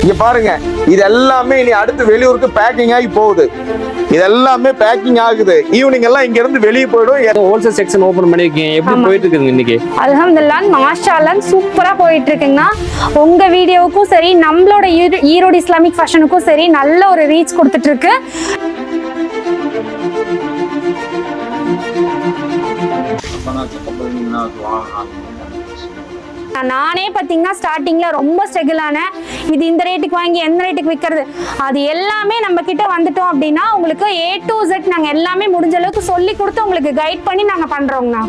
இங்க பாருங்க, இது எல்லாமே இனி அடுத்து வெளியூருக்கு பேக்கிங் ஆகி போகுது. இது எல்லாமே பேக்கிங் ஆகுது. ஈவினிங் எல்லாம் இங்க இருந்து வெளியே போயிடும். ஹோல்சேல் செக்ஷன் ஓபன் பண்ணிருக்கீங்க, எப்படி போயிட்டு இருக்குங்க இன்னைக்கு? அல்ஹம்துலில்லாஹ், மாஷாஅல்லாஹ், சூப்பரா போயிட்டு இருக்குங்கண்ணா. உங்க வீடியோவுக்கும் சரி, நம்மளோட ஈரோடு இஸ்லாமிக் ஃபேஷனுக்கும் சரி, நல்ல ஒரு ரீச் கொடுத்துட்டு இருக்கு. நானே பார்த்தீங்கன்னா ஸ்டார்டிங்ல ரொம்ப ஸ்ட்ரகிள் ஆனேன். இது இந்த ரேட்டுக்கு வாங்கி எந்த ரேட்டுக்கு விற்கிறது, அது எல்லாமே நம்ம கிட்ட வந்துட்டோம் அப்படின்னா உங்களுக்கு A to Z நாங்கள் எல்லாமே முடிஞ்ச அளவுக்கு சொல்லி கொடுத்து உங்களுக்கு கைட் பண்ணி நாங்கள் பண்றோங்கண்ணா.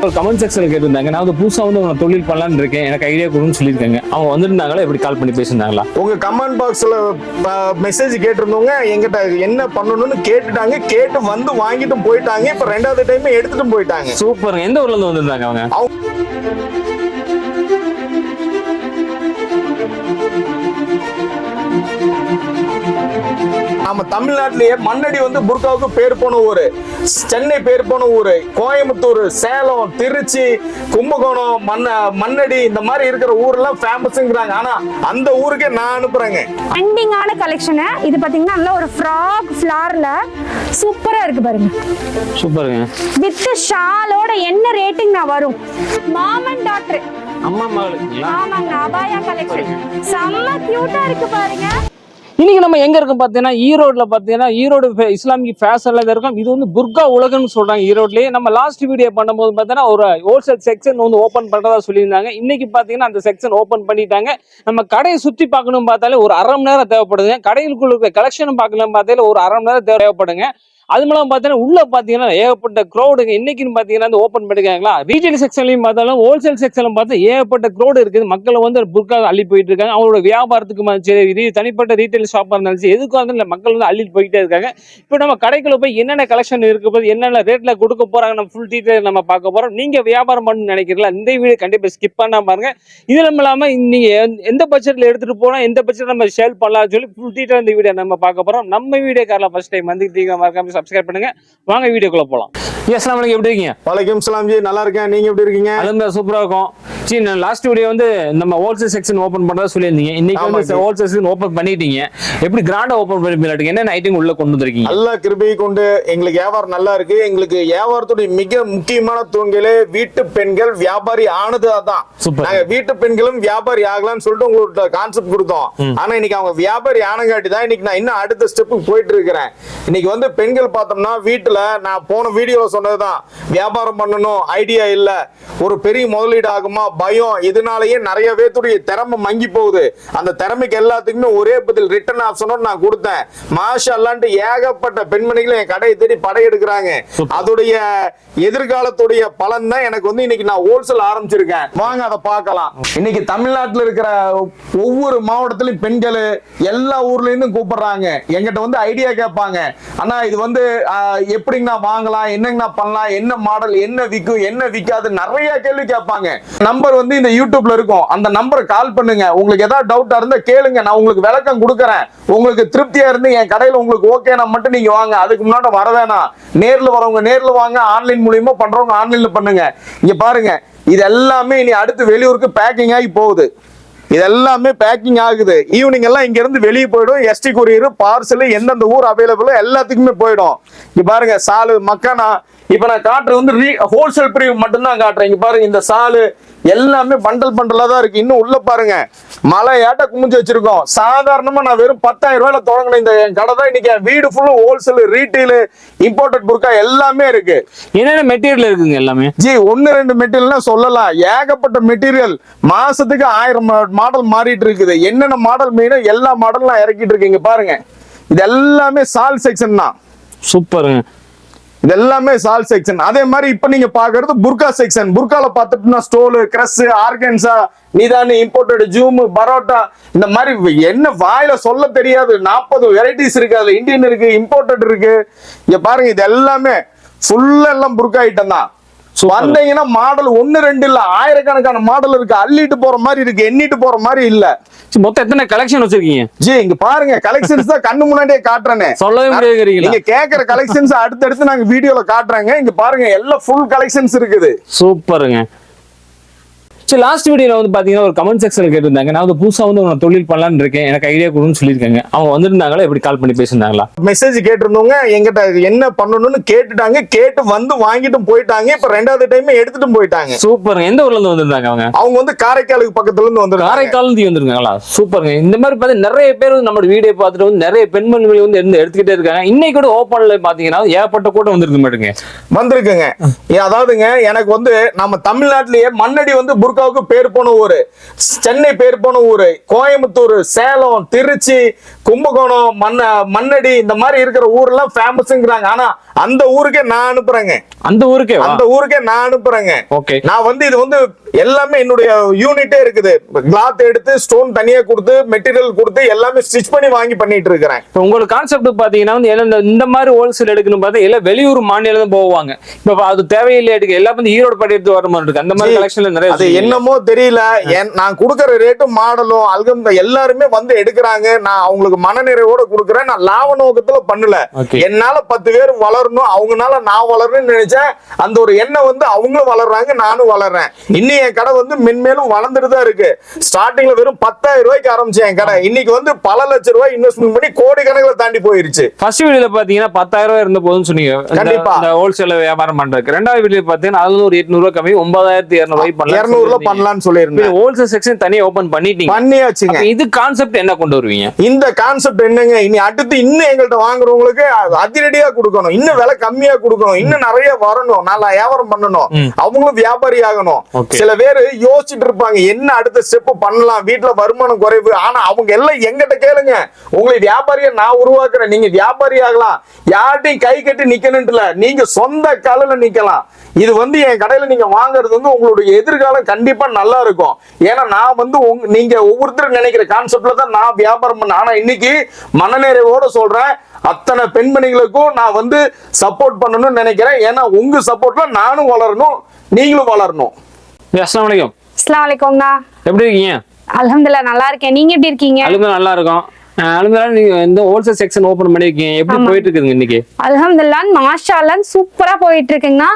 ஒரு கமெண்ட் செக்ஷன்ல கேட்டிருந்தாங்க, நான் வந்து புதுசா வந்து உங்க தொழில் பண்ணலான்னு இருக்கேன், எனக்கு ஐடியா கொடுன்னு சொல்லியிருக்காங்க. அவங்க வந்திருந்தாங்களா, எப்படி கால் பண்ணி பேசியிருந்தாங்களா? உங்க கமெண்ட் பாக்ஸ்ல மெசேஜ் கேட்டிருந்தவங்க எங்கிட்ட என்ன பண்ணணும்னு கேட்டுட்டாங்க. கேட்டு வந்து வாங்கிட்டு போயிட்டாங்க. இப்ப ரெண்டாவது டைம் எடுத்துட்டு போயிட்டாங்க. சூப்பருங்க. எந்த ஊர்ல இருந்து வந்திருந்தாங்க அவங்க? நம்ம தமிழ்நாட்டிலேயே மண்ணடி வந்து புர்காவுக்கு பேர் போன ஊரு, சென்னை பேர் போன ஊரு, கோயம்புத்தூர், சேலம், திருச்சி, கும்பகோணம், மண்ணடி இந்த மாதிரி இருக்கிற ஊர்லாம் ஃபேமஸ்ங்கிறாங்க. ஆனா அந்த ஊருக்கே நான் அனுப்புறேங்க. ட்ரெண்டிங்கான கலெக்ஷன் இது. பாத்தீங்கன்னா நல்ல ஒரு ஃப்ராக் ஃபிளார்ல சூப்பரா இருக்கு பாருங்க. சூப்பருங்க. வித் ஷாலோட என்ன ரேட்டிங் நான் வரும்? மாம் அண்ட் டாட்டர், அம்மா மகளுங்களா? ஆமாங்க, அபாயா கலெக்ஷன் செம்ம கியூட்டா இருக்கு பாருங்க. இன்னைக்கு நம்ம எங்க இருக்கோம் பாத்தீங்கன்னா, ஈரோடுல பாத்தீங்கன்னா, ஈரோடு இஸ்லாமிக் ஃபேஷன்ல இருக்கும். இது வந்து புர்கா உலகம்னு சொல்றாங்க ஈரோட்லயே. நம்ம லாஸ்ட் வீடியோ பண்ணும்போது பாத்தீங்கன்னா ஒரு ஹோல்சேல் செக்ஷன் வந்து ஓபன் பண்றதா சொல்லியிருந்தாங்க. இன்னைக்கு பாத்தீங்கன்னா அந்த செக்ஷன் ஓபன் பண்ணிட்டாங்க. நம்ம கடையை சுத்தி பார்க்கணும் பார்த்தாலே ஒரு அரை மணி நேரம் தேவைப்படுதுங்க. கடைகளுக்குள்ள இருக்க கலெக்ஷன் பார்க்கணும் பார்த்தாலே ஒரு அரை மணி நேரம் தேவைப்படுங்க. அது மூலம் பார்த்தீங்கன்னா உள்ள பார்த்தீங்கன்னா ஏகப்பட்ட க்ரௌடுங்க. இன்னைக்குன்னு பார்த்தீங்கன்னா ஓப்பன் பண்ணிருக்காங்களா, ரீட்டைல் செக்ஷன்லையும் பார்த்தாலும் ஹோல்சேல் செக்ஷன்லையும் பார்த்தா ஏகப்பட்ட க்ரௌடு இருக்குது. மக்கள் வந்து புர்கா அள்ளி போயிட்டு இருக்காங்க. அவங்களோட வியாபாரத்துக்கு சரி, தனிப்பட்ட ரீட்டைல் ஷாப்பாக இருந்தாலும் சரி, எதுக்கும் வந்து மக்கள் வந்து அள்ளிட்டு போயிட்டே இருக்காங்க. இப்போ நம்ம கடைக்குள்ள போய் என்னென்ன கலெக்ஷன் இருக்க போது, என்னென்ன ரேட்ல கொடுக்க போறாங்க, நம்ம ஃபுல் டீட்டெயில் நம்ம பார்க்க போறோம். நீங்க வியாபாரம் பண்ணணும்னு நினைக்கிறீங்களா, இந்த வீடியோ கண்டிப்பாக ஸ்கிப் பண்ணாம பாருங்க. இதுல இல்லாம நீங்க எந்த பட்ஜெட்ல எடுத்துட்டு போனா எந்த பட்ஜெட் நம்ம சேல் பண்ணலாம்னு சொல்லி ஃபுல் டீட்டெயில் இந்த வீடியோ நம்ம பார்க்க போறோம். நம்ம வீடியோ கார்ல ஃபர்ஸ்ட் டைம் வந்துட்டீங்க, மறக்காம சப்ஸ்கிரைப் பண்ணுங்க. வாங்க வீடியோக்குள்ள போலாம். அஸ்ஸலாமு அலைக்கும், எப்படி இருக்கீங்க? வலைக்கும் சலாம் ஜி, நல்லா இருக்கேன். நீங்க எப்படி இருக்கீங்க? அல்ஹம்துலில்லாஹ், சூப்பரா இருக்கும். சரி, லாஸ்ட் வீடியோ வந்து நம்ம ஹோல்சேல் செக்ஷன் ஓபன் பண்றதா சொல்லியிருந்தீங்க. இன்னைக்கு வந்து ஹோல்சேல் செக்ஷன் ஓபன் பண்ணிட்டீங்க. எப்படி கிராண்டா ஓபன் பண்ணிருக்கீங்க? என்னென்ன ஐட்டம் உள்ள கொண்டு வந்திருக்கீங்க? நல்லா கிருபையை கொண்டு எங்களுக்கு வியாபாரம் நல்லா இருக்கு. எங்களுக்கு வியாபாரத்துடைய மிக முக்கியமான தூண்களே வீட்டு பெண்கள் வியாபாரி ஆனதுதான். நாங்க வீட்டு பெண்களும் வியாபாரி ஆகலாம்னு சொல்லிட்டு உங்களுக்கு கான்செப்ட் கொடுத்தோம். ஆனா இன்னைக்கு அவங்க வியாபாரி ஆனங்காட்டி தான் இன்னைக்கு நான் இன்னும் அடுத்த ஸ்டெப்புக்கு போயிட்டு இருக்கிறேன். இன்னைக்கு வந்து பெண்கள் பார்த்தோம்னா வீட்டுல நான் போன வீடியோல சொன்னதுதான், வியாபாரம் பண்ணணும் ஐடியா இல்ல, ஒரு பெரிய முதலீடு ஆகுமா பயம். இதனாலேயே நிறைய பேருடைய திறமை மங்கி போகுது. அந்த திறமைக்கு எல்லாத்துக்குமே ஒரே பதில் ரிட்டர்ன் ஆப்ஷனோட நான் கொடுத்தேன். மாஷா அல்லாஹ்ன்ட்டு ஏகப்பட்ட பெண்மணிகள் என் கடையை தேடி படையெடுக்கிறாங்க. அதோடைய எதிர்காலத்துடைய பலன் தான் எனக்கு வந்து இன்னைக்கு நான் ஹோல்சேல் ஆரம்பிச்சிருக்கேன். வாங்க அதை பார்க்கலாம். இன்னைக்கு தமிழ்நாட்டில் இருக்கிற ஒவ்வொரு மாவட்டத்திலும் பெண்கள் எல்லா ஊர்ல இருந்தும் கூப்பிடுறாங்க. எங்கிட்ட வந்து ஐடியா கேட்பாங்க. ஆனா இது வந்து எப்படிங்கண்ணா வாங்கலாம், என்னங்கண்ணா பண்ணலாம், என்ன மாடல், என்ன விற்கும், என்ன விற்காது, நிறைய கேள்வி கேட்பாங்க. நம்பர் வந்து இந்த யூடியூப்ல இருக்கும். அந்த நம்பரை கால் பண்ணுங்க. உங்களுக்கு ஏதாவது டவுட்டா இருந்தா கேளுங்க, நான் உங்களுக்கு விளக்கம் கொடுக்கறேன். உங்களுக்கு திருப்தியா இருந்து என் கடையில உங்களுக்கு ஓகேனா மட்டும் நீங்க வாங்க. அதுக்கு முன்னாடி வர வேணாம். நேர்ல வரவங்க நேர்ல வாங்க, ஆன்லைன் மூலியமா பண்றவங்க ஆன்லைன்ல பண்ணுங்க. இங்க பாருங்க, இது எல்லாமே இனி அடுத்து வெளியூருக்கு பேக்கிங் ஆகி போகுது. இது எல்லாமே பேக்கிங் ஆகுது. ஈவினிங் எல்லாம் இங்க இருந்து வெளியே போயிடும். எஸ்டி கொரியர், பார்சல், எந்தெந்த ஊர் அவைலபிளோ எல்லாத்துக்குமே போயிடும். இங்க பாருங்க, சாலு மக்கானா. இப்ப நான் காட்டுறது வந்து ஹோல்சேல் பிரிவு மட்டும்தான் காட்டுறேன். இங்க பாருங்க, இந்த சாலு எல்லாமே பண்டல் பண்டலா தான் இருக்கு. இன்னும் உள்ள பாருங்க, மலையாட்ட குமிஞ்சு வச்சிருக்கோம். சாதாரணமா நான் வெறும் 10,000 ரூபாயில தொடங்கின இந்த கடை தான் இன்னைக்கு வீடு ஃபுல்லா ஹோல்சேல், ரீட்டைல், இம்போர்ட்டட் புர்கா எல்லாமே இருக்கு. என்னென்ன மெட்டீரியல் இருக்குங்க? எல்லாமே ஜி 1-2 மெட்டீரியல் சொல்லலாம், ஏகப்பட்ட மெட்டீரியல். மாசத்துக்கு 1000 மாடல் மாறிட்டு இருக்குது. என்னென்ன மாடல் மீனும் எல்லா மாடலும் இறக்கிட்டு இருக்கீங்க. பாருங்க, இது எல்லாமே சால் செக்ஷன் தான். சூப்பருங்க. இது எல்லாமே சால் செக்ஷன். அதே மாதிரி இப்ப நீங்க பாக்குறது புர்கா செக்ஷன். புர்கால பாத்துட்டோம்னா ஸ்டோல், கிரஸ், ஆர்கன்சா, நிதானி, இம்போர்ட்டட், ஜூம், பரோட்டா, இந்த மாதிரி என்ன வாயில சொல்ல தெரியாது 40 வெரைட்டிஸ் இருக்கு. அதுல இந்தியன் இருக்கு, இம்போர்ட்டட் இருக்கு. இங்க பாருங்க, இது எல்லாமே ஃபுல்லா எல்லாம் புர்கா ஐட்டம் தான். வந்தீங்கன்னா மாடல் 1 2 இல்ல, ஆயிரக்கணக்கான மாடல் இருக்கு. அள்ளிட்டு போற மாதிரி இருக்கு, எண்ணிட்டு போற மாதிரி இல்ல. மொத்தம் எத்தனை கலெக்ஷன் வச்சிருக்கீங்க? ஜி இங்க பாருங்க, கலெக்ஷன்ஸ் தான் கண்ணு முன்னாடியே காட்டுறேனே. சொல்லவே முடியாது. நீங்க கேக்குற கலெக்ஷன்ஸ் அடுத்தடுத்து நாங்க வீடியோல காட்டுறாங்க. இங்க பாருங்க, எல்லாம் ஃபுல் கலெக்ஷன்ஸ் இருக்குது. சூப்பருங்க. சரி, லாஸ்ட் வீடியோல வந்து பாத்தீங்கன்னா ஒரு கமெண்ட் செக்ஷன்ல கேட்டிருந்தாங்க, நான் வந்து புதுசா வந்து ஒரு தொழில் பண்ணலான்னு இருக்கேன், எனக்கு ஐடியா கொடுன்னு சொல்லியிருக்காங்க. அவங்க வந்திருந்தாங்களா, எப்படி கால் பண்ணி பேசியிருந்தாங்களா? மெசேஜ் கேட்டிருந்தவங்க எங்கிட்ட என்ன பண்ணணும்னு கேட்டுட்டாங்க, கேட்டு வந்து வாங்கிட்டு போயிட்டாங்க. இப்ப 2வது டைம் எடுத்துட்டு போயிட்டாங்க. சூப்பருங்க. எந்த ஊர்ல இருந்து வந்திருந்தாங்க அவங்க? அவங்க வந்து காரைக்காலுக்கு பக்கத்துல இருந்து வந்து காரைக்கால் இருந்து வந்திருக்காங்களா? சூப்பருங்க. இந்த மாதிரி பார்த்து நிறைய பேர் வந்து நம்ம வீடியோ பார்த்துட்டு வந்து நிறைய பெண்மணிகள் வந்து எடுத்துக்கிட்டே இருக்காங்க. இன்னைக்கு கூட ஓப்பன்ல பாத்தீங்கன்னா ஏகப்பட்ட கூட்டம் வந்திருக்கு மாட்டுங்க, வந்திருக்குங்க. அதாவதுங்க, எனக்கு வந்து நம்ம தமிழ்நாட்டிலேயே மண்ணடி வந்து புர்காவுக்கு பேர் போன ஊரு, சென்னை பேர் போன ஊரு, கோயம்புத்தூர், சேலம், திருச்சி, கும்பகோணம், மண்ணடி இந்த மாதிரி இருக்கிற ஊர்லாம் ஃபேமஸ்ங்கிறாங்க. ஆனா அந்த ஊருக்கே நான் அனுப்புறேங்க. அந்த ஊருக்கே நான் அனுப்புறேங்க. ஓகே. நான் வந்து இது வந்து எல்லாமே என்னுடைய யூனிட்டே இருக்குது. கிளாத் எடுத்து ஸ்டோன் தனியா கொடுத்து மெட்டீரியல் கொடுத்து எல்லாமே ஸ்டிச் பண்ணி வாங்கி பண்ணிட்டு இருக்கிறேன். உங்களுக்கு கான்செப்ட் பாத்தீங்கன்னா வந்து இந்த மாதிரி ஹோல்சேல் எடுக்கணும் பார்த்தா எல்லாம் வெளியூர் மாநிலம் தான் போவாங்க. இப்ப அது தேவையில்லை, எடுக்க எல்லாம் வந்து ஈரோடு படி எடுத்து வர மாதிரி இருக்கு. அந்த மாதிரி கலெக்ஷன்ல நிறைய அது என்னமோ தெரியல. நான் கொடுக்கற ரேட்டும் மாடலும் அல்கம் எல்லாருமே வந்து எடுக்கிறாங்க. நான் அவங்களுக்கு மனநிறைவோட கொடுக்குறேன். நான் லாப நோக்கத்துல பண்ணல. என்னால 10 பேர் வளரணும், அவங்கனால நான் வளரணும்னு நினைச்சேன். அந்த ஒரு எண்ணம் வந்து அவங்களும் வளர்றாங்க, நானும் வளர்றேன். இன்னும் என் கடை வந்து மென்மேலும் வளர்ந்துட்டு தான் இருக்கு. ஸ்டார்டிங்ல வெறும் 10,000 ரூபாய்க்கு ஆரம்பிச்சேன் என் கடை. இன்னைக்கு வந்து பல லட்சம் ரூபாய் இன்வெஸ்ட்மெண்ட் பண்ணி கோடி கணக்கில் தாண்டி போயிருச்சு. ஃபர்ஸ்ட் வீடியோல பாத்தீங்கன்னா 10,000 ரூபாய் இருந்த போதுன்னு சொன்னீங்க, கண்டிப்பா இந்த ஹோல்சேல் வியாபாரம் பண்றதுக்கு. 2வது வீடியோ பாத்தீங்கன்னா அதுல ஒரு 800 ரூபாய் கம்மி 9,200 ரூபாய் பண்ணலாம், 200 பண்ணலாம்னு சொல்லியிருந்தேன். ஹோல்சேல் செக்ஷன் தனியா ஓபன் பண்ணியாச்சுங்க. இது கான்செப்ட் என்ன கொண்டு வருவீங்க? இந்த கான்செப்ட் என்னங்க, இனி அடுத்து இன்னும் எங்கள்கிட்ட வாங்குறவங்களுக்கு அதிரடியா கொடுக்கணும், இன்னும் விலை கம்மியா கொடுக்கணும், இன்னும் நிறைய வரணும், நல்லா வியாபாரம் பண்ணணும், அவங்களும் வியாபாரி ஆகணும். சில பேர் யோசிச்சுட்டு இருப்பாங்க என்ன அடுத்த ஸ்டெப் பண்ணலாம், வீட்டுல வருமானம் குறைவு. ஆனா அவங்க எல்லாம் எங்கிட்ட கேளுங்க, உங்களை வியாபாரியை நான் உருவாக்குறேன், நீங்க வியாபாரி ஆகலாம். யார்ட்டையும் கை கட்டி நிக்கணும்ல, நீங்க சொந்த காலில் நிக்கலாம். இது வந்து என் கடையில நீங்க வாங்குறது வந்து உங்களுடைய எதிர்காலம் கண்டிப்பா நல்லா இருக்கும். ஏன்னா நான் வந்து நீங்க ஒவ்வொருத்தரும் நினைக்கிற கான்செப்ட்ல தான் நான் வியாபாரம் பண்ண. ஆனா இன்னைக்கு மனநிறைவோட சொல்றேன், அத்தனை பெண்மணிகளுக்கும் நான் வந்து சப்போர்ட் பண்ணணும்னு நினைக்கிறேன். ஏன்னா உங்க சப்போர்ட்ல நானும் வளரணும், நீங்களும் வளரணும். அஸ்ஸலாமு அலைக்கும். அஸ்ஸலாமு அலைக்கும்ண்ணா. எப்படி இருக்கீங்க? அல்ஹம்துலில்லாஹ் நல்லா இருக்கேன். நீங்க எப்படி இருக்கீங்க? நல்லா இருக்கும். நீங்க இந்த ஹோல்சேல் செக்ஷன் ஓபன் பண்ணிருக்கீங்க, எப்படி போயிட்டு இருக்குங்க இன்னைக்கு? அல்ஹம்துலில்லாஹ் மாஷாஅல்லாஹ் சூப்பரா போயிட்டு இருக்குங்கண்ணா.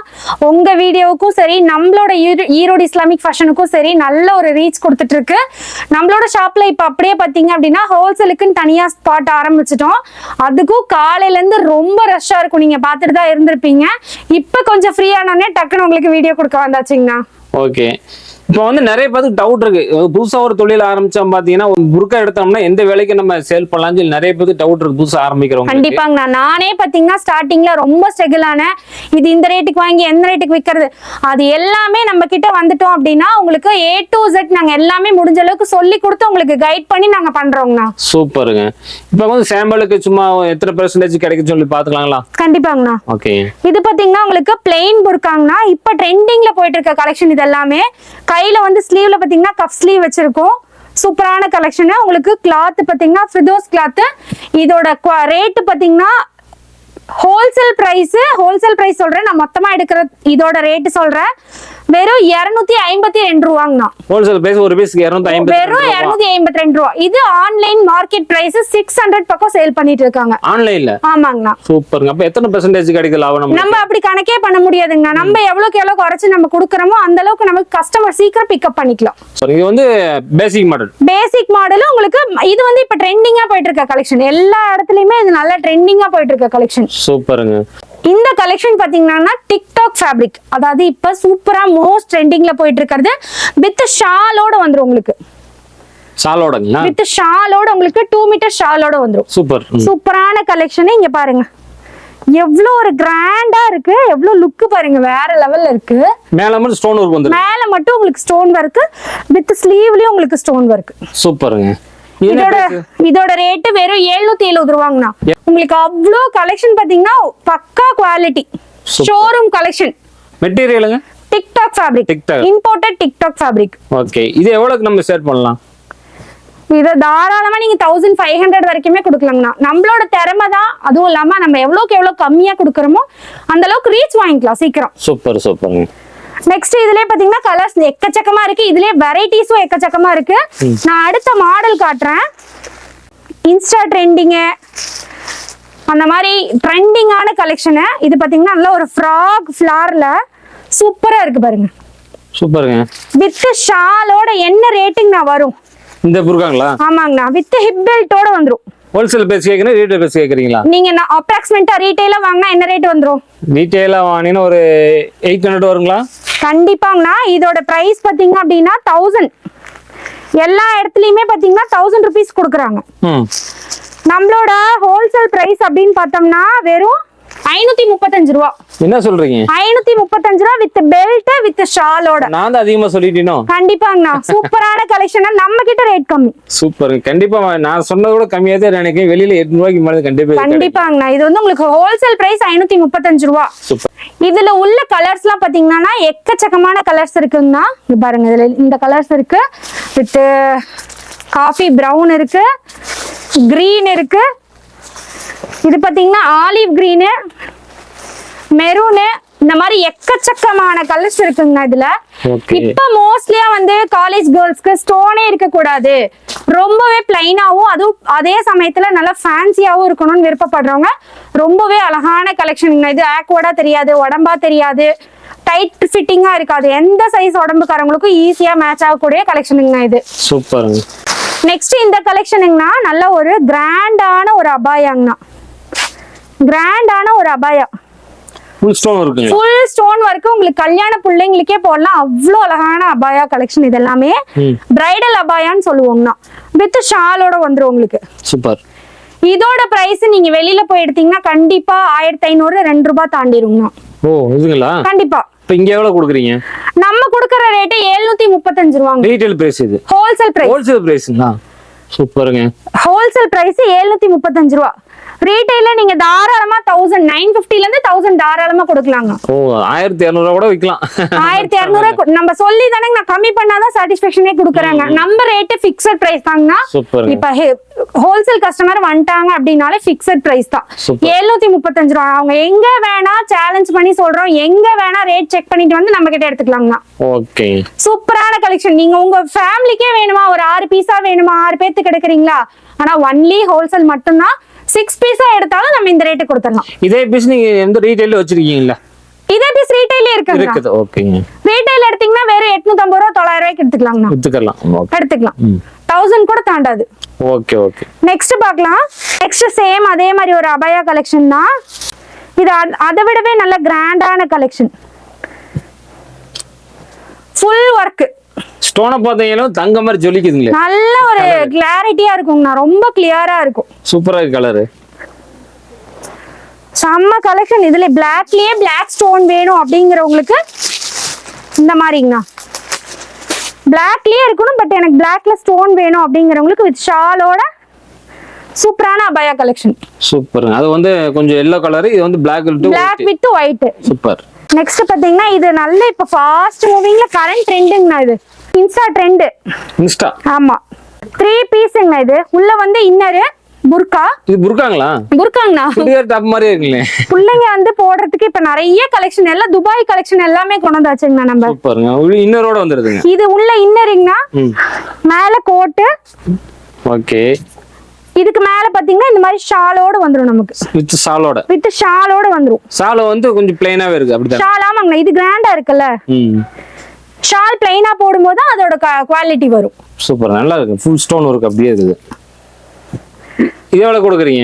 உங்க வீடியோவுக்கும் சரி, நம்மளோட ஈரோடு இஸ்லாமிக் ஃபேஷனுக்கும் சரி நல்ல ஒரு ரீச் கொடுத்துட்டு இருக்கு. நம்மளோட ஷாப்ல இப்ப அப்படியே பாத்தீங்க அப்படின்னா ஹோல்சேலுக்குன்னு தனியா ஸ்பாட் ஆரம்பிச்சிட்டோம். அதுக்கும் காலையில இருந்து ரொம்ப ரஷ்ஷா இருக்கும், நீங்க பாத்துட்டு தான் இருந்திருப்பீங்க. இப்ப கொஞ்சம் ஃப்ரீ ஆனோடனே டக்குன்னு உங்களுக்கு வீடியோ கொடுக்க வந்தாச்சுங்கண்ணா. ஓகே. இப்போ வந்து நிறைய பேருக்கு டவுட் இருக்கு, புதுசா ஒரு தொழில் ஆரம்பிச்சோம் பாத்தீங்கன்னா புர்கா எடுத்தோம்னா எந்த வேலைக்கு நம்ம சேல் பண்ணலாம்னு சொல்லி நிறைய பேருக்கு டவுட் இருக்கு புதுசா ஆரம்பிக்கிறவங்க. கண்டிப்பாங்கண்ணா. நானே பாத்தீங்கன்னா ஸ்டார்டிங்ல ரொம்ப ஸ்ட்ரகிள் ஆனேன். இது இந்த ரேட்டுக்கு வாங்கி எந்த ரேட்டுக்கு விற்கிறது, அது எல்லாமே நம்ம கிட்ட வந்துட்டோம் அப்படின்னா உங்களுக்கு A to Z நாங்க எல்லாமே முடிஞ்ச அளவுக்கு சொல்லி கொடுத்து உங்களுக்கு கைட் பண்ணி நாங்க பண்றோங்கண்ணா. சூப்பருங்க. இப்போ வந்து சாம்பிளுக்கு சும்மா எத்தனை பெர்சன்டேஜ் கிடைக்குன்னு சொல்லி பாத்துக்கலாங்களா? கண்டிப்பாங்கண்ணா. ஓகே. இது பாத்தீங்கன்னா உங்களுக்கு பிளெயின் புர்காங்கண்ணா. இப்ப ட்ரெண்டிங்ல போயிட்டு இருக்க கலெக்ஷன் இது எல்லாமே. கையில வந்து ஸ்லீவ்ல பாத்தீங்கன்னா கப் ஸ்லீவ் வச்சிருக்கோம். சூப்பரான கலெக்ஷன். உங்களுக்கு கிளாத் பாத்தீங்கன்னா ஃபிதோஸ் கிளாத். இதோட ரேட் பாத்தீங்கன்னா ஹோல்சேல் பிரைஸ் சொல்றேன், நான் மொத்தமா எடுக்கிற இதோட ரேட் சொல்றேன், வெறும் 252 ரூபாங்கண்ணா. ஹோல்சேல் பிரைஸ் ஒரு பீஸ்க்கு 252 வெறும் 252 ரூபா. இது ஆன்லைன் மார்க்கெட் பிரைஸ் 600 பக்கம் சேல் பண்ணிட்டு இருக்காங்க ஆன்லைன்ல. ஆமாங்கண்ணா. சூப்பருங்க. அப்ப எத்தனை பெர்சன்டேஜ் கிடைக்கும் லாபம்? நம்ம அப்படி கணக்கே பண்ண முடியாதுங்க. நம்ம எவ்வளவுக்கு எவ்வளவு குறைச்சு நம்ம கொடுக்கறோமோ அந்த அளவுக்கு நமக்கு கஸ்டமர் சீக்கிரம் பிக்கப் பண்ணிக்கலாம். சோ இது வந்து பேசிக் மாடல் உங்களுக்கு இது வந்து இப்ப ட்ரெண்டிங்கா போயிட்டு இருக்க கலெக்ஷன். எல்லா இடத்துலயுமே இது நல்ல ட்ரெண்டிங்கா போயிட்டு இருக்க கலெக்ஷன். சூப்பருங்க. இந்த கலெக்ஷன் பாத்தீங்கன்னா டிக்டாக் ஃபேப்ரிக், அதாவது இப்ப சூப்பரா மோஸ்ட் ட்ரெண்டிங்ல போயிட்டு இருக்கிறது. வித் ஷாலோட வந்துரும் உங்களுக்கு. ஷாலோடங்களா? வித் ஷாலோட உங்களுக்கு 2 மீட்டர் ஷாலோட வந்துரும். சூப்பரான கலெக்ஷன். இங்க பாருங்க எவ்வளவு ஒரு கிராண்டா இருக்கு, எவ்வளவு லுக் பாருங்க, வேற லெவல்ல இருக்கு. மேல மட்டும் ஸ்டோன் வர்க் வந்துரும். மேல மட்டும் உங்களுக்கு ஸ்டோன் வர்க், வித் ஸ்லீவ்லயும் உங்களுக்கு ஸ்டோன் வர்க். சூப்பருங்க. இதோட ரேட் வெறும் 770 ரூபாங்கண்ணா. உங்களுக்கு அவ்வளோ கலெக்ஷன் பாத்தீங்கன்னா பக்கா குவாலிட்டி ஷோரூம் கலெக்ஷன். மெட்டீரியலுங்க TikTok fabric, imported TikTok fabric. Okay. இது எவ்வளவுக்கு நம்ம ஷேர் பண்ணலாம்? இத தாராளமா நீங்க 1500 வரைக்குமே கொடுக்கலாங்கண்ணா. நம்மளோட திறமை தான். அதுவும் இல்லாம நம்ம எவ்வளவுக்கு எவ்வளவு கம்மியா கொடுக்கறோமோ அந்த அளவுக்கு ரீச் வாங்கிக்கலாம் சீக்கிரம். சூப்பருங்க. நெக்ஸ்ட் இதுலயே பாத்தீங்கன்னா கலர்ஸ் எக்கச்சக்கமா இருக்கு. இதுலயே வெரைட்டிஸும் எக்கச்சக்கமா இருக்கு. நான் அடுத்த மாடல் காட்டுறேன். இன்ஸ்டா ட்ரெண்டிங்கு அந்த மாதிரி ட்ரெண்டிங்கான கலெக்ஷனு. இது பாத்தீங்கன்னா நல்ல ஒரு ஃப்ராக் ஃபிளார்ல சூப்பரா இருக்கு பாருங்க. சூப்பருங்க. வித் ஷாலோட என்ன ரேட்டிங் நான் வரும்? இந்த புர்காங்களா? ஆமாங்கண்ணா, வித் ஹிப் பெல்ட்டோட வந்துரும். ஹோல்சேல் பேஸ் கேக்குறீங்க, ரீட்டைல் பேஸ் கேக்குறீங்களா? நீங்க அப்ராக்சிமேட்டா ரீட்டைலா வாங்கினா என்ன ரேட் வந்துரும்? ரீட்டைலா வாங்கினா ஒரு 800 வருங்களா? கண்டிப்பாங்கண்ணா. இதோட பிரைஸ் பாத்தீங்க அப்படின்னா 1000. எல்லா இடத்துலயுமே பாத்தீங்கன்னா 1000 ருபீஸ் கொடுக்குறாங்க. நம்மளோட ஹோல்சேல் பிரைஸ் அப்படின்னு பார்த்தோம்னா வெறும் 535 ரூபா. என்ன சொல்றீங்க? 535 ரூபா வித் பெல்ட் வித் ஷாலோட. நான் தான் அதிகமா சொல்லிட்டேனோ? கண்டிப்பாங்கண்ணா, சூப்பரான கலெக்ஷன். நம்ம கிட்ட ரேட் கம்மி. சூப்பர். கண்டிப்பா நான் சொன்னதை விட கம்மியா தான் நினைக்கிறேன். வெளியில 800 ரூபாய்க்கு மேல கண்டிப்பா. கண்டிப்பாங்கண்ணா, இது வந்து உங்களுக்கு ஹோல்சேல் பிரைஸ் 535 ரூபா. சூப்பர். இதுல உள்ள கலர்ஸ் எல்லாம் பாத்தீங்கன்னா எக்கச்சக்கமான கலர்ஸ் இருக்குங்கண்ணா. இது பாருங்க, இதுல இந்த கலர்ஸ் இருக்கு. வித் காஃபி பிரவுன் இருக்கு, கிரீன் இருக்கு. இது பாத்தீங்கன்னா ஆலிவ் கிரீனு, மெரூனு, இந்த மாதிரி எக்கச்சக்கமான கலர்ஸ் இருக்குங்க இதுல. இப்ப மோஸ்ட்லியா வந்து காலேஜ் கேர்ள்ஸ்க்கு ஸ்டோனே இருக்க கூடாது, ரொம்பவே பிளைனாவும் அதுவும் அதே சமயத்துல நல்லா ஃபேன்சியாவும் இருக்கணும்னு விருப்பப்படுறவங்க ரொம்பவே அழகான கலெக்ஷனுங்க இது. ஆக்வர்டா தெரியாது, உடம்பா தெரியாது, டைட் ஃபிட்டிங்கா இருக்காது. எந்த சைஸ் உடம்புக்காரங்களுக்கும் ஈஸியா மேட்ச் ஆகக்கூடிய கலெக்ஷனுங்க இது. சூப்பர். நெக்ஸ்ட் இந்த கலெக்ஷனுங்கண்ணா நல்ல ஒரு கிராண்டான ஒரு அபாயாங்கண்ணா. கிராண்டான ஒரு அபாயா, ஃபுல் ஸ்டோன் இருக்குங்க. Full stone work. உங்களுக்கு கல்யாண பிள்ளைங்களுக்கே போடலாம், அவ்வளோ அழகான அபாயா கலெக்ஷன். இது எல்லாமே பிரைடல் அபாயான்னு சொல்லுவோங்கண்ணா. வித் ஷாலோட வந்துரும் உங்களுக்கு. சூப்பர். இதோட பிரைஸ் நீங்க வெளியில போய் எடுத்தீங்கன்னா கண்டிப்பா 1500 2 ரூபாய் தாண்டிருங்கண்ணா. ஓ இதுங்களா? கண்டிப்பா. இப்போ இங்க எவ்வளவு கொடுக்குறீங்க? நம்ம கொடுக்குற ரேட் 735 ரூபாங்க. ரீட்டைல் பிரைஸ் இது. Wholesale price. ஹோல்சேல் பிரைஸ்ங்களா? சூப்பருங்க. ஹோல்சேல் பிரைஸ் 735 ரூபாய். ரீட்டைல நீங்க தாராளமா 1950 ல இருந்து 1000 தாராளமா கொடுக்கலாங்க. ஓ 1200 கூட விக்கலாம். 1200 நம்ம சொல்லி தானே நான் கம்மி பண்ணாதான் சாட்டிஸ்ஃபேக்ஷனே கொடுக்குறாங்க. நம்ம ரேட் ஃபிக்ஸட் பிரைஸ் தாங்கண்ணா. இப்ப ஹோல்சேல் கஸ்டமர் வந்துட்டாங்க அப்படின்னாலே ஃபிக்ஸட் பிரைஸ் தான். 735 ரூபாய். அவங்க எங்க வேணா சேலஞ்ச் பண்ணி சொல்றோம், எங்க வேணா ரேட் செக் பண்ணிட்டு வந்து நம்ம கிட்ட எடுத்துக்கலாங்கண்ணா. ஓகே. சூப்பரான கலெக்ஷன். நீங்க உங்க ஃபேமிலிக்கே வேணுமா, ஒரு 6 பீஸா வேணுமா, 6 பேத்துக்கு எடுக்கிறீங்களா, ஆனா ஒன்லி ஹோல்சேல் மட்டும்தான். 6 பீஸா எடுத்தாலும் நம்ம இந்த ரேட் கொடுத்துடலாம். இதே பீஸ் நீங்க எந்த ரீட்டைல்ல வச்சிருக்கீங்களா? இதே பீஸ் ரீட்டைல்ல இருக்குது. ஓகேங்க. ரீட்டைல் எடுத்தீங்கன்னா வேற 850 ரூபாய் 900 ரூபாய்க்கு எடுத்துக்கலாம்னா. எடுத்துக்கலாம். 1000 கூட தாண்டாது. Okay okay. நெக்ஸ்ட் பார்க்கலாம். நெக்ஸ்ட் சேம் அதே மாதிரி ஒரு அபாயா கலெக்ஷன் தான். இது அதை விடவே நல்ல கிராண்டான கலெக்ஷன். Full work. ஸ்டோனை பார்த்தீங்கன்னா தங்க மாதிரி ஜொலிக்குதுங்களே. நல்ல ஒரு கிளாரிட்டியா இருக்குங்கண்ணா, ரொம்ப கிளியரா இருக்கும். சூப்பரா இருக்கு கலர். செம்ம கலெக்ஷன். இதுல பிளாக்லயே பிளாக் ஸ்டோன் வேணும் அப்படிங்கிறவங்களுக்கு இந்த மாதிரிங்கண்ணா. பிளாக்லயே இருக்கணும், பட் எனக்கு பிளாக்ல ஸ்டோன் வேணும் அப்படிங்கிறவங்களுக்கு வித் ஷாலோட சூப்பரான அபாயா கலெக்ஷன். சூப்பர். அது வந்து கொஞ்சம் எல்லோ கலர், இது வந்து black with white. Super. Next பாத்தீங்கன்னா இது நல்ல இப்ப ஃபாஸ்ட் மூவிங்ல கரண்ட் ட்ரெண்டுங்கண்ணா. இது இன்ஸ்டா ட்ரெண்ட். இன்ஸ்டா. ஆமா. 3 பீஸ்ங்கண்ணா. இது உள்ள வந்து இன்னரு புர்கா. இது புர்காங்களா? புர்காங்கண்ணா. சுடிதார் டாப் மாதிரி இருக்குங்களே. பிள்ளைங்க வந்து போடுறதுக்கு இப்ப நிறைய கலெக்ஷன், எல்லாம் துபாய் கலெக்ஷன் எல்லாமே கொண்டு வந்தாச்சுங்கண்ணா நம்ம. சூப்பர்ங்க. இன்னரோட வந்துருதுங்க. இது உள்ள இன்னரிங்கண்ணா. மேல கோட். ஓகே. இதுக்கு மேல பாத்தீங்கன்னா இந்த மாதிரி ஷாலோட வந்துரும் நமக்கு. வித் ஷாலோட. வித் ஷாலோட வந்துரும். ஷால் வந்து கொஞ்சம் பிளைனாவே இருக்கு அப்படிதான். ஷால் ஆமாங்கண்ணா. இது கிராண்டா இருக்குல்ல. ஷால் பிளைனா போடும்போது அதோட குவாலிட்டி வரும். சூப்பர். நல்லா இருக்கு. ஃபுல் ஸ்டோன் ஒர்க் அப்படியே இருக்குது. இது எவ்வளவு கொடுக்குறீங்க?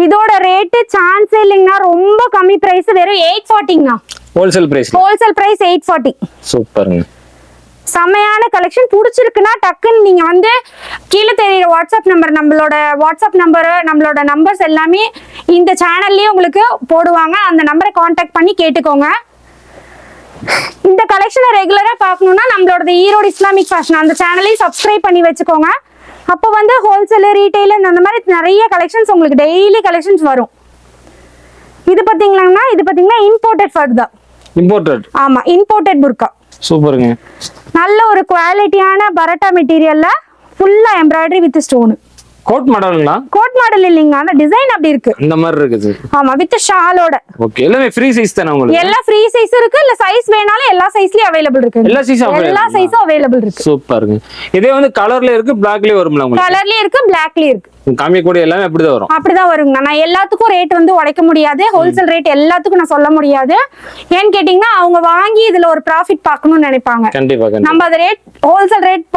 இதோட ரேட் சான்ஸே இல்லைங்கண்ணா, ரொம்ப கம்மி பிரைஸ். வெறும் 840ங்கண்ணா. Wholesale price. Wholesale price 840. சூப்பருங்க. செமையான கலெக்ஷன். பிடிச்சிருக்குன்னா டக்குன்னு நீங்க வந்து கீழே தெரியுற வாட்ஸ்அப் நம்பர், நம்மளோட வாட்ஸ்அப் நம்பரு, நம்மளோட நம்பர்ஸ் எல்லாமே இந்த சேனல்லயே உங்களுக்கு போடுவாங்க. அந்த நம்பரை கான்டாக்ட் பண்ணி கேட்டுக்கோங்க. இந்த கலெக்ஷனை ரெகுலரா பார்க்கணும்னா நம்மளோட ஈரோடு இஸ்லாமிக் ஃபேஷன் அந்த சேனலையும் சப்ஸ்கிரைப் பண்ணி வச்சுக்கோங்க. அப்போ வந்து ஹோல்சேல், ரீட்டைல் அந்த மாதிரி நிறைய கலெக்ஷன்ஸ் உங்களுக்கு டெய்லி கலெக்ஷன்ஸ் வரும். இது பாத்தீங்கன்னா இம்போர்ட்டட் ஃபர்க் தான். இம்போர்ட்டட். ஆமா, இம்போர்ட்டட் புர்கா. சூப்பருங்க. நல்ல ஒரு குவாலிட்டியான பரட்டா மெட்டீரியல்ல ஃபுல்லா எம்ப்ராய்டரி வித் ஸ்டோன். கோட் மாடலுங்களா? கோட் மாடல் இல்லைங்க, ஆனா டிசைன் அப்படி இருக்கு. இந்த மாதிரி இருக்குது. ஆமா, வித் ஷாலோட. ஓகே, எல்லாமே ஃப்ரீ சைஸ் தானே உங்களுக்கு? எல்லா ஃப்ரீ சைஸ் இருக்கு, இல்ல சைஸ் வேணாலும் எல்லா சைஸ்லயும் அவைலபிள் இருக்கு. எல்லா சைஸும் அவைலபிள் இருக்கு. சூப்பர்ங்க. இதே வந்து கலர்ல இருக்கு, பிளாக்லயே வரும்ல உங்களுக்கு? கலர்லயும் இருக்கு, பிளாக்லயும் இருக்கு. காமிக்கக்கூடிய எல்லாமே அப்படிதான் வரும். அப்படிதான் வருங்க. நான் எல்லாத்துக்கும் ரேட் வந்து உடைக்க முடியாது, ஹோல்சேல் ரேட் எல்லாத்துக்கும் நான் சொல்ல முடியாது. ஏன்னு கேட்டீங்கன்னா அவங்க வாங்கி இதுல ஒரு ப்ராஃபிட் பார்க்கணும்னு நினைப்பாங்க. கண்டிப்பா. நம்ம அது ரேட் ஹோல்சேல் ரேட்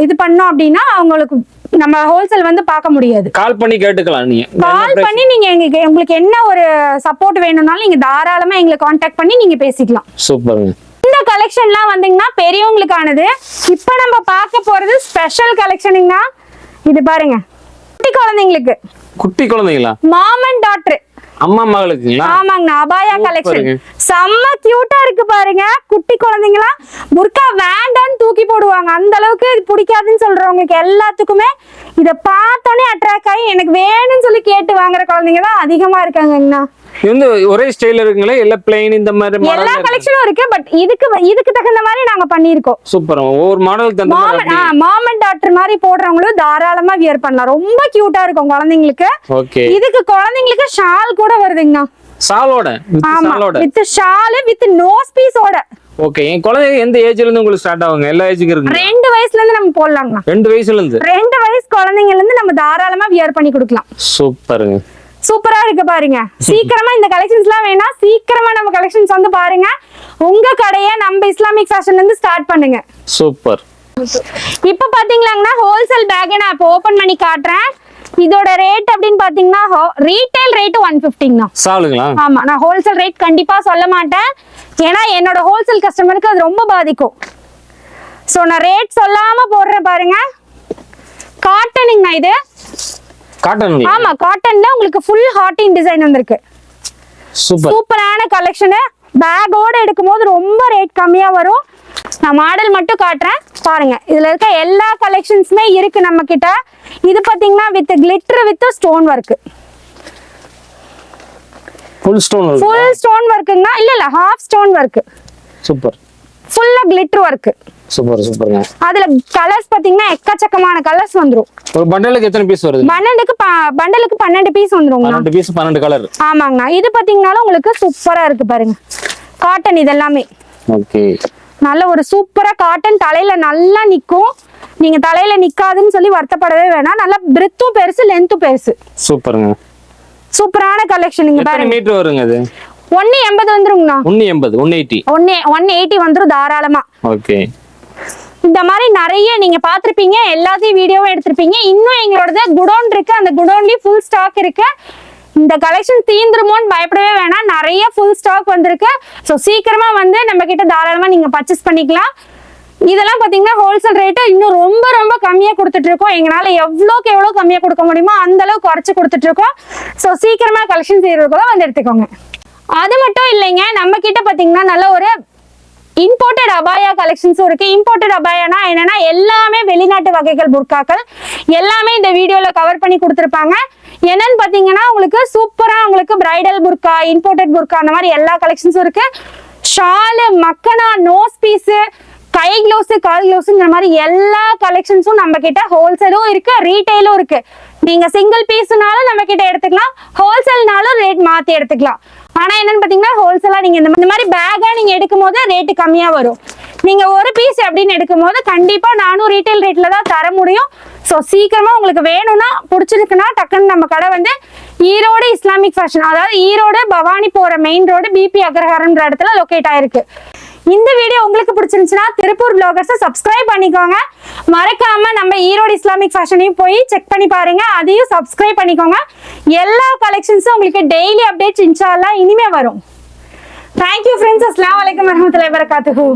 இது பண்ணோம் அப்படின்னா அவங்களுக்கு நம்ம ஹோல்சேல் வந்து பார்க்க முடியாது. கால் பண்ணி கேட்டுக்கலாம். நீங்க கால் பண்ணி நீங்க உங்களுக்கு என்ன ஒரு சப்போர்ட் வேணும்னாலும் நீங்க தாராளமா எங்களை காண்டாக்ட் பண்ணி நீங்க பேசிக்கலாம். சூப்பர்ங்க. இந்த கலெக்ஷன்லாம் வந்தீங்கன்னா பெரியவங்களுக்கானது. இப்ப நம்ம பார்க்க போறது ஸ்பெஷல் கலெக்ஷனுங்கண்ணா. இது பாருங்க, குட்டி குழந்தைங்களுக்கு. குட்டி குழந்தைங்களா? மாம் அண்ட் டாட்டர், அம்மா மகளுக்குங்களா? ஆமாங்கண்ணா. அபாயா கலெக்ஷன் செம்ம கியூட்டா இருக்கு பாருங்க. குட்டி குழந்தைங்களா புர்கா வேண்டான்னு தூக்கி போடுவாங்க, அந்த அளவுக்கு இது பிடிக்காதுன்னு சொல்றவங்களுக்கு எல்லாத்துக்குமே இத பார்த்தோன்னே அட்ராக்ட் ஆகி எனக்கு வேணும்னு சொல்லி கேட்டு வாங்குற குழந்தைங்க தான் அதிகமா இருக்காங்கண்ணா. இது வந்து ஒரே ஸ்டைல் இருக்குங்களா, இல்ல பிளைன் இந்த மாதிரி எல்லா கலெக்ஷனும் இருக்கு. பட் இதுக்கு தகுந்த மாதிரி நாங்க பண்ணிருக்கோம். சூப்பர். ஒவ்வொரு மாடலுக்கு தகுந்த மாதிரி மாம் அண்ட் டாட்டர் மாதிரி போடுறவங்களும் தாராளமா வியர் பண்ணலாம். ரொம்ப கியூட்டா இருக்கும் குழந்தைங்களுக்கு. ஓகே. இதுக்கு குழந்தைங்களுக்கு ஷால் கூட வருதுங்கண்ணா. ஷாலோட? ஷாலோட வித் ஷால் வித் நோஸ் பீஸோட. ஓகே. என் குழந்தை எந்த ஏஜ்ல இருந்து உங்களுக்கு ஸ்டார்ட் ஆகுங்க? எல்லா ஏஜுக்கு இருக்கு? 2 வயசுல இருந்து நம்ம போடலாங்கண்ணா. 2 வயசுல இருந்து? 2 வயசு குழந்தைங்கல இருந்து நம்ம தாராளமா வியர் பண்ணி கொடுக்கலாம். சூப்பருங்க. சூப்பரா இருக்கு பாருங்க. சீக்கிரமா இந்த கலெக்ஷன்ஸ்லாம் வேணா சீக்கிரமா நம்ம கலெக்ஷன்ஸ் வந்து பாருங்க. உங்க கடைய நம்ம இஸ்லாமிக் ஃபேஷன்ல இருந்து ஸ்டார்ட் பண்ணுங்க. சூப்பர். இப்ப பாத்தீங்களாங்கன்னா ஹோல்சேல் பேக் நான் இப்ப ஓபன் பண்ணி காட்டுறேன். இதோட ரேட் அப்படின்னு பாத்தீங்கன்னா ரீட்டைல் ரேட் 150ங்கண்ணா. சாலுங்களா? ஆமா, நான் ஹோல்சேல் ரேட் கண்டிப்பா சொல்ல மாட்டேன், ஏன்னா என்னோட ஹோல்சேல் கஸ்டமருக்கு அது ரொம்ப பாதிக்கும். சோ நான் ரேட் சொல்லாம போடுறேன் பாருங்க. காட்டனுங்கண்ணா இது. காட்டன்? ஆமா, காட்டன்ல உங்களுக்கு ஃபுல் ஹார்டின் டிசைன் வந்திருக்கு. சூப்பரான கலெக்ஷன். பேக்கோட எடுக்கும்போது ரொம்ப ரேட் கம்மியா வரும். நான் மாடல் மட்டும் காட்டுறேன் பாருங்க. இதுல இருக்க எல்லா கலெக்ஷன்ஸுமே இருக்கு நம்ம கிட்ட. இது பாத்தீங்கன்னா with glitter with stone work. Full stone ஒர்க்குங்க. இல்ல ஹாஃப் ஸ்டோன் ஒர்க். சூப்பர். ஃபுல்லா கிளிட்டர் ஒர்க். சூப்பருங்க. அதுல கலர்ஸ் பாத்தீங்கன்னா எக்கச்சக்கமான கலர்ஸ் வந்துரும். ஒரு பண்டலுக்கு எத்தனை பீஸ் வருது? பண்டலுக்கு 12 பீஸ் வந்துரும். 12 பீஸ் 12 கலர். ஆமாங்கண்ணா. இது பாத்தீங்கன்னா உங்களுக்கு சூப்பரா இருக்கு பாருங்க. காட்டன் இதெல்லாமே. ஓகே. நல்ல ஒரு சூப்பரா காட்டன். தலையில நல்லா நிக்கும். நீங்க தலையில நிக்காதுன்னு சொல்லி வருத்தப்படவே வேணாம். நல்லா பிரெத்தும் பெருசு, லென்த்தும் பெருசு. சூப்பருங்க. சூப்பரான கலெக்ஷன். இங்க பாருங்க. எத்தனை மீட்டர் வருங்க அது? 180 வந்துருங்கண்ணா. 180 180 வந்துரும் தாராளமா. ஓகே. இந்த மாதிரி நிறைய நீங்க பாத்திருப்பீங்க, எல்லாத்தையும் வீடியோவும் எடுத்திருப்பீங்க. இன்னும் எங்களோட குடோன் இருக்கு, அந்த குடோன்லயும் ஃபுல் ஸ்டாக் இருக்கு. இந்த கலெக்ஷன் தீந்துருமோன்னு பயப்படவே வேணாம், நிறைய ஃபுல் ஸ்டாக் வந்திருக்கு. ஸோ சீக்கிரமா வந்து நம்ம கிட்ட தாராளமா நீங்க பர்ச்சேஸ் பண்ணிக்கலாம். இதெல்லாம் பாத்தீங்கன்னா ஹோல்சேல் ரேட்டு இன்னும் ரொம்ப ரொம்ப கம்மியா கொடுத்துட்டு இருக்கோம். எங்களால எவ்வளோக்கு எவ்வளவு கம்மியா கொடுக்க முடியுமோ அந்த அளவுக்கு குறைச்சு கொடுத்துட்டு இருக்கோம். ஸோ சீக்கிரமா கலெக்ஷன் செய்யறதுக்குள்ள வந்து எடுத்துக்கோங்க. அது மட்டும் இல்லைங்க, நம்ம கிட்ட பாத்தீங்கன்னா நல்ல ஒரு இம்போர்ட்டட் அபாயா கலெக்ஷன்ஸும் இருக்கு. இம்போர்ட்டட் அபாயானா என்னன்னா எல்லாமே வெளிநாட்டு வகைகள் புர்காக்கள் எல்லாமே இந்த வீடியோல கவர் பண்ணி கொடுத்துருப்பாங்க. என்னன்னு பாத்தீங்கன்னா உங்களுக்கு சூப்பரா உங்களுக்கு பிரைடல் புர்கா, இம்போர்ட்டட் புர்கா, அந்த மாதிரி எல்லா கலெக்ஷன்ஸும் இருக்கு. ஷாலு, மக்கனா, நோஸ் பீஸ், கை க்ளவுஸ், கால் க்ளவுஸ், இந்த மாதிரி எல்லா கலெக்ஷன்ஸும் நம்ம கிட்ட ஹோல்சேலும் இருக்கு, ரீட்டைலும் இருக்கு. நீங்க சிங்கிள் பீஸ்னாலும் நம்ம கிட்ட எடுத்துக்கலாம், ஹோல்சேல்னாலும் ரேட் மாத்தி எடுத்துக்கலாம். ஆனா என்னன்னு பாத்தீங்கன்னா ஹோல்சேலா நீங்க இந்த மாதிரி பேக்கா நீங்க எடுக்கும் போது ரேட்டு கம்மியா வரும். நீங்க ஒரு பீஸ் அப்படின்னு எடுக்கும் போது கண்டிப்பா நானும் ரீட்டைல் ரேட்ல தான் தர முடியும். ஸோ சீக்கிரமா உங்களுக்கு வேணும்னா பிடிச்சிருக்குன்னா டக்குன்னு நம்ம கடை வந்து ஈரோடு இஸ்லாமிக் ஃபேஷன், அதாவது ஈரோடு பவானி போற மெயின் ரோடு பிபி அக்ரஹாரம்ன்ற இடத்துல லொகேட் ஆயிருக்கு. இந்த வீடியோ உங்களுக்கு பிடிச்சிருந்துச்சுன்னா திருப்பூர் வ்ளாகர்ஸை சப்ஸ்கிரைப் பண்ணிக்கோங்க. மறக்காம நம்ம ஈரோடு இஸ்லாமிக் ஃபேஷனையும் போய் செக் பண்ணி பாருங்க, அதையும் சப்ஸ்கிரைப் பண்ணிக்கோங்க. எல்லா கலெக்ஷன்ஸும் உங்களுக்கு டெய்லி அப்டேட்ஸ் இன்ஷா அல்லாஹ் இனிமே வரும். Thank you friends. அஸ்ஸலாமு அலைக்கும் வரஹ்மத்துல்லாஹி வபரகாத்துஹு.